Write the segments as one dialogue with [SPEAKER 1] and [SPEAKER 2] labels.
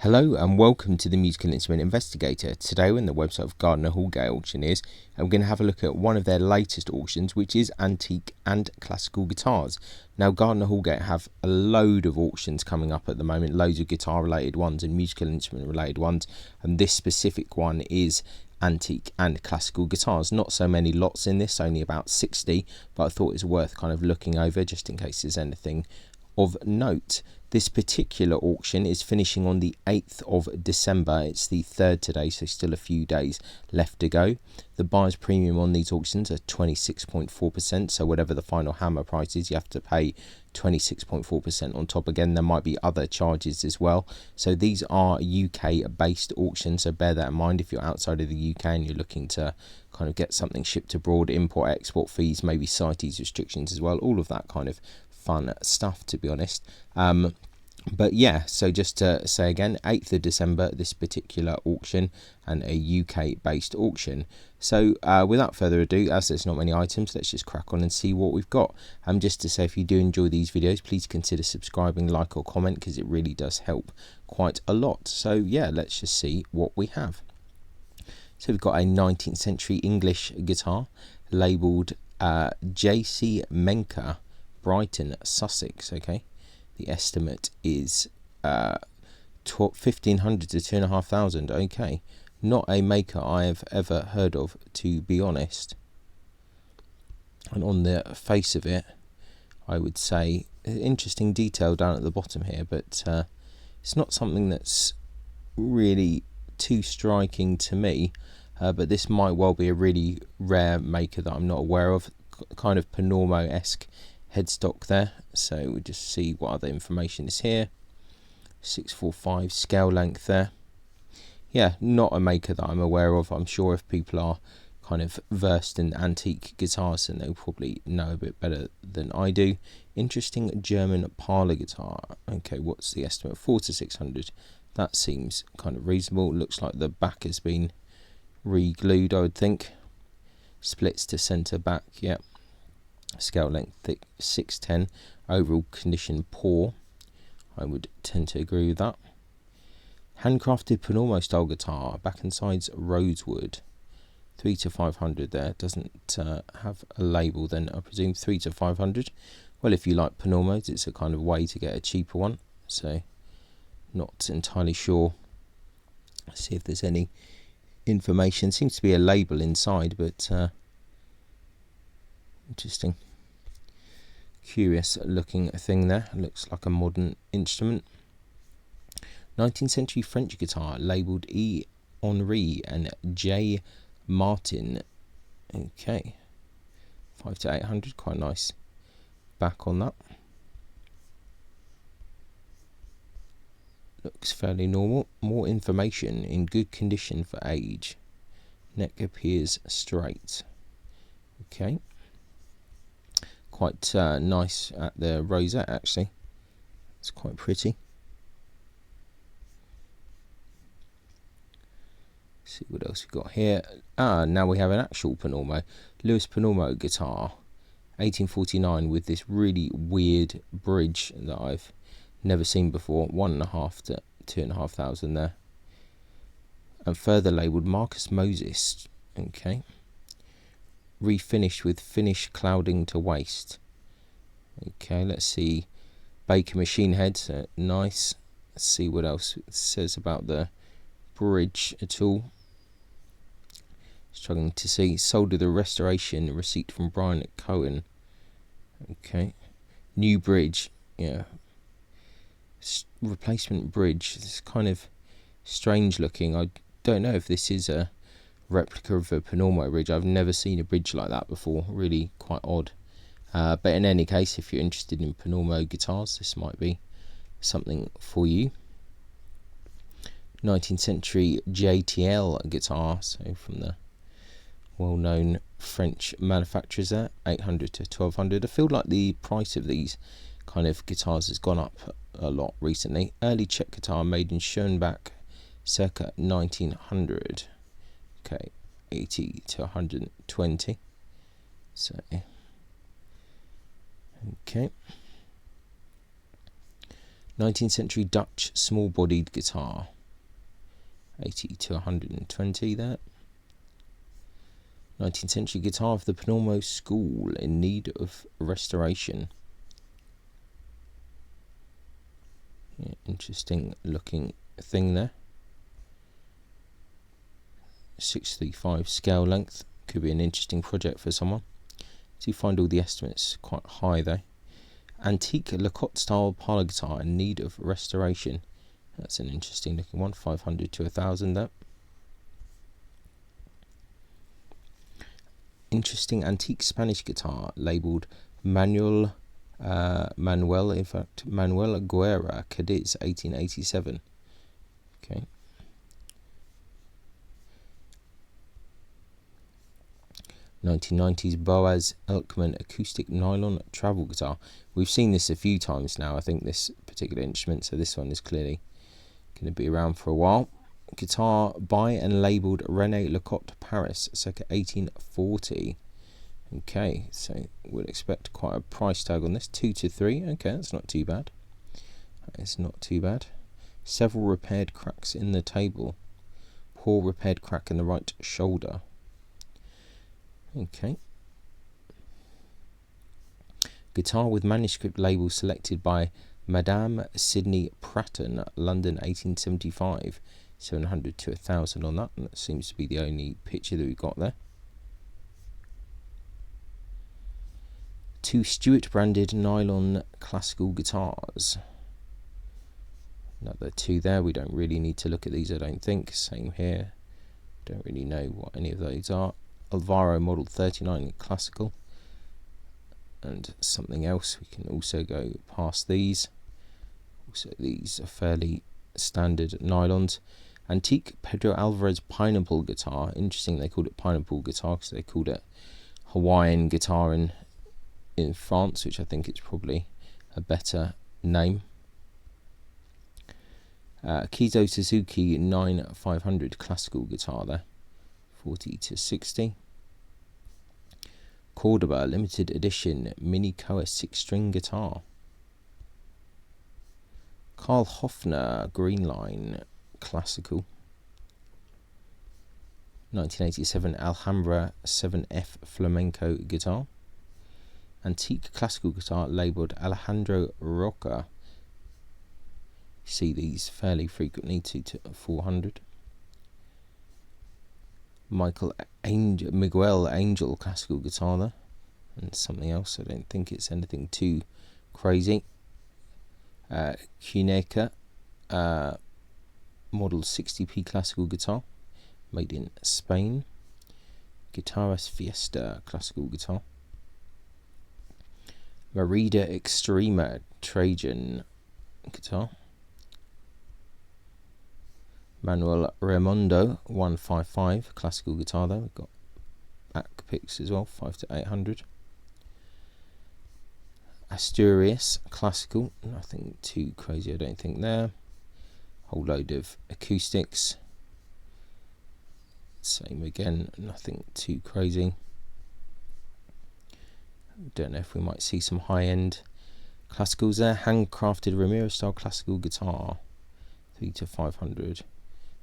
[SPEAKER 1] Hello and welcome to the Musical Instrument Investigator. Today we're on the website of Gardiner Houlgate Auctions and we're going to have a look at one of their latest auctions, which is antique and classical guitars. Now Gardiner Houlgate have a load of auctions coming up at the moment, loads of guitar related ones and musical instrument related ones, and this specific one is antique and classical guitars. Not so many lots in this, only about 60, but I thought it was worth kind of looking over just in case there's anything of note. This particular auction is finishing on the 8th of December. It's the 3rd today, so still a few days left to go. The buyer's premium on these auctions are 26.4%, so whatever the final hammer price is, you have to pay 26.4% on top. Again, there might be other charges as well. So these are UK based auctions, so bear that in mind if you're outside of the UK and you're looking to kind of get something shipped abroad, import export fees, maybe CITES restrictions as well, all of that kind of fun stuff, to be honest. But yeah, so just to say again, 8th of December, this particular auction, and a UK based auction. So without further ado, as there's not many items, let's just crack on and see what we've got. Just to say, if you do enjoy these videos, please consider subscribing, like or comment, because it really does help quite a lot. So yeah, let's just see what we have. So we've got a 19th century English guitar labelled J.C. Menker, Brighton, Sussex. Okay, the estimate is 1,500 to 2,500. Okay, not a maker I have ever heard of, to be honest. And on the face of it, I would say interesting detail down at the bottom here, but it's not something that's really too striking to me. But this might well be a really rare maker that I'm not aware of. Kind of Panormo-esque headstock there. So we'll just see what other information is here. 645 scale length there. Yeah, not a maker that I'm aware of. I'm sure if people are kind of versed in antique guitars, then they'll probably know a bit better than I do. Interesting German parlor guitar. Okay, what's the estimate? 400 to 600. That seems kind of reasonable. Looks like the back has been re-glued, I would think. Splits to center back. Yeah. Scale length thick, 610. Overall condition poor. I would tend to agree with that. Handcrafted Panormo style guitar, back and sides rosewood. 3 to 500 there. Doesn't have a label, then I presume 3 to 500. Well, if you like Panormos, it's a kind of way to get a cheaper one. So not entirely sure. Let's see if there's any information. Seems to be a label inside, but interesting, curious looking thing there. Looks like a modern instrument. 19th century French guitar labelled E. Henri and J. Martin. Okay, 5 to 800. Quite nice back on that. Looks fairly normal. More information: in good condition for age. Neck appears straight. Okay. Quite nice at the rosette, actually. It's quite pretty. Let's see what else we've got here. Now we have an actual Panormo. Louis Panormo guitar, 1849, with this really weird bridge that I've never seen before. 1,500 to 2,500 there. And further labelled Marcus Moses. Okay. Refinished with finish clouding to waist. Okay, let's see. Baker machine heads, nice. Let's see what else it says about the bridge at all. Struggling to see. Sold with a restoration receipt from Brian Cohen. Okay, new bridge. Yeah, replacement bridge. It's kind of strange looking. I don't know if this is a replica of a Panormo bridge. I've never seen a bridge like that before. Really quite odd. But in any case, if you're interested in Panormo guitars, this might be something for you. 19th century JTL guitar, so from the well-known French manufacturers there. 800 to 1,200. I feel like the price of these kind of guitars has gone up a lot recently. Early Czech guitar made in Schönbach circa 1900. Okay, 80 to 120. So, okay. 19th century Dutch small-bodied guitar, 80 to 120 there. 19th century guitar of the Panormo School in need of restoration. Yeah, interesting looking thing there. 635 scale length, could be an interesting project for someone. Do find all the estimates quite high though. Antique Lacotte style parlour guitar in need of restoration. That's an interesting looking one, 500 to 1,000 there. Interesting antique Spanish guitar labelled Manuel Guerra Cadiz 1887. Okay. '90s Boaz Elkman acoustic nylon travel guitar. We've seen this a few times now, I think, this particular instrument, so this one is clearly going to be around for a while. Guitar by and labelled René Lacotte Paris, circa 1840. Okay, so we'll expect quite a price tag on this, 2 to 3. Okay, that's not too bad. That is not too bad. Several repaired cracks in the table. Poor repaired crack in the right shoulder. Okay. Guitar with manuscript label selected by Madame Sidney Pratton, London 1875. 700 to 1,000 on that, and that seems to be the only picture that we've got there. 2 Stewart branded nylon classical guitars. Another 2 there. We don't really need to look at these, I don't think. Same here. Don't really know what any of those are. Alvaro model 39 classical, and something else. We can also go past these. Also, these are fairly standard nylons. Antique Pedro Alvarez pineapple guitar. Interesting, they called it pineapple guitar because they called it Hawaiian guitar in France, which I think is probably a better name. Kizo Suzuki 9500 classical guitar there, 40 to 60. Cordoba limited edition Mini Koa 6-string guitar. Karl Hofner Green Line classical. 1987 Alhambra 7F flamenco guitar. Antique classical guitar labelled Alejandro Roca. See these fairly frequently, 2 to 400. Miguel Angel classical guitar there, and something else. I don't think it's anything too crazy. Cuneka model 60p classical guitar, made in Spain. Guitarras Fiesta classical guitar. Merida Extrema Trajan guitar. Manuel Raimondo 155 classical guitar there. We've got back picks as well, 5 to 800. Asturias classical, nothing too crazy I don't think there. Whole load of acoustics. Same again, nothing too crazy. Don't know if we might see some high-end classicals there. Handcrafted Ramirez style classical guitar, 3 to 500.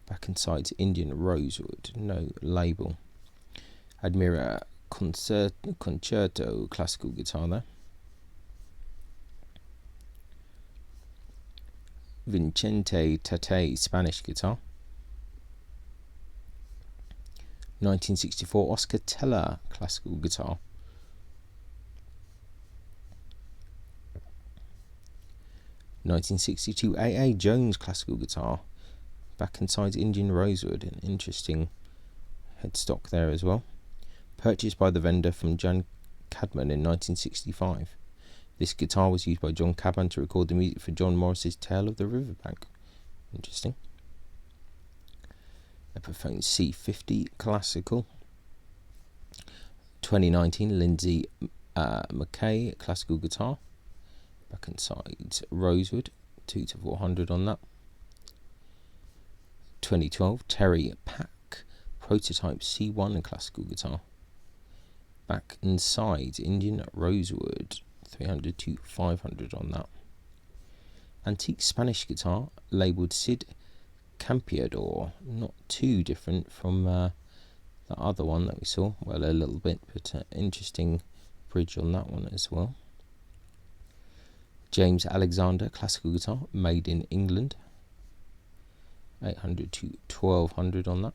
[SPEAKER 1] Back and sides Indian rosewood, no label. Admira Concerto classical guitar there. Vincente Tate Spanish guitar. 1964 Oscar Teller classical guitar. 1962 A.A. Jones classical guitar. Back and sides Indian rosewood, an interesting headstock there as well. Purchased by the vendor from John Cadman in 1965. This guitar was used by John Cadman to record the music for John Morris's Tale of the Riverbank. Interesting. Epiphone C50 classical. 2019 Lindsay McKay classical guitar. Back and sides rosewood, 2 to 400 on that. 2012 Terry Pack prototype C1 classical guitar. Back and sides Indian rosewood, 300 to 500 on that. antique Spanish guitar labelled Cid Campeador. Not too different from the other one that we saw. Well, a little bit, but interesting bridge on that one as well. James Alexander classical guitar, made in England. 800 to 1200 on that.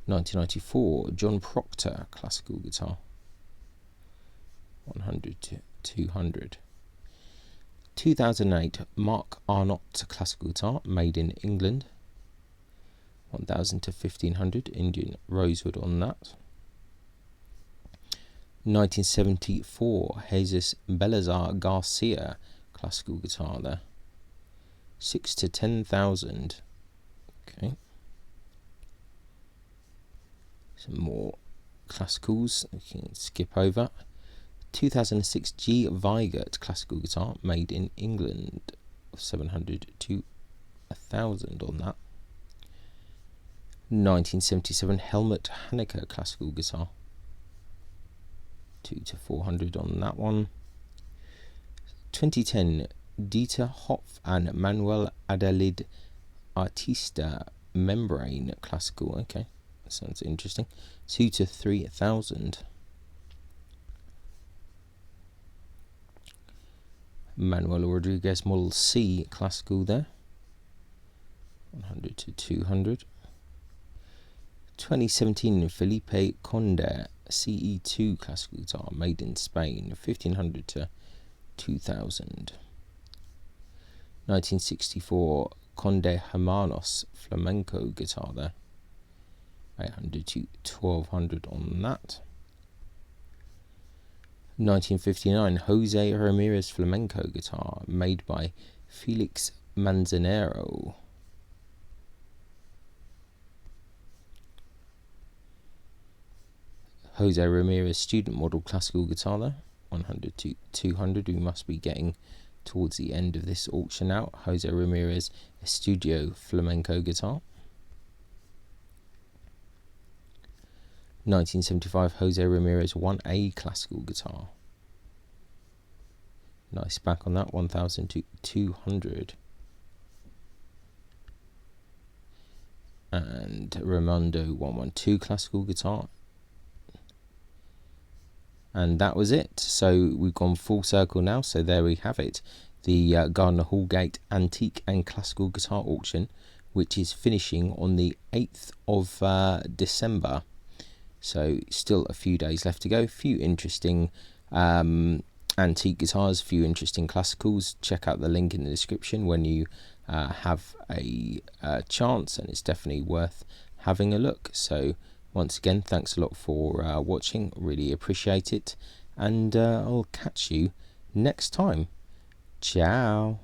[SPEAKER 1] 1994, John Proctor classical guitar. 100 to 200. 2008, Mark Arnott classical guitar, made in England. 1000 to 1500, Indian rosewood on that. 1974, Jesus Belazar Garcia classical guitar there. 6 to 10,000. Okay. Some more classicals we can skip over. 2006 G. Weigert classical guitar, made in England. 700 to 1,000 on that. 1977 Helmut Haneker classical guitar. 2 to 400 on that one. 2010 Dieter Hopf and Manuel Adalid Artista membrane classical. Okay, that sounds interesting. 2 to 3,000. Manuel Rodriguez Model C classical there. 100 to 200. 2017 Felipe Conde CE2 classical guitar, made in Spain. 1500 to 2000. 1964 Conde Hermanos flamenco guitar there. 800 to 1200 on that. 1959 Jose Ramirez flamenco guitar, made by Felix Manzanero. Jose Ramirez student model classical guitar there. 100 to 200. We must be getting towards the end of this auction now. Jose Ramirez Estudio flamenco guitar. 1975 Jose Ramirez 1A classical guitar. Nice back on that. 1,000 to 200. And Raimondo 112 classical guitar. And that was it. So we've gone full circle now. So there we have it. The Gardiner Houlgate Antique and Classical Guitar Auction, which is finishing on the 8th of December. So still a few days left to go. A few interesting antique guitars, a few interesting classicals. Check out the link in the description when you have a chance, and it's definitely worth having a look. So once again, thanks a lot for watching. Really appreciate it. And I'll catch you next time. Ciao.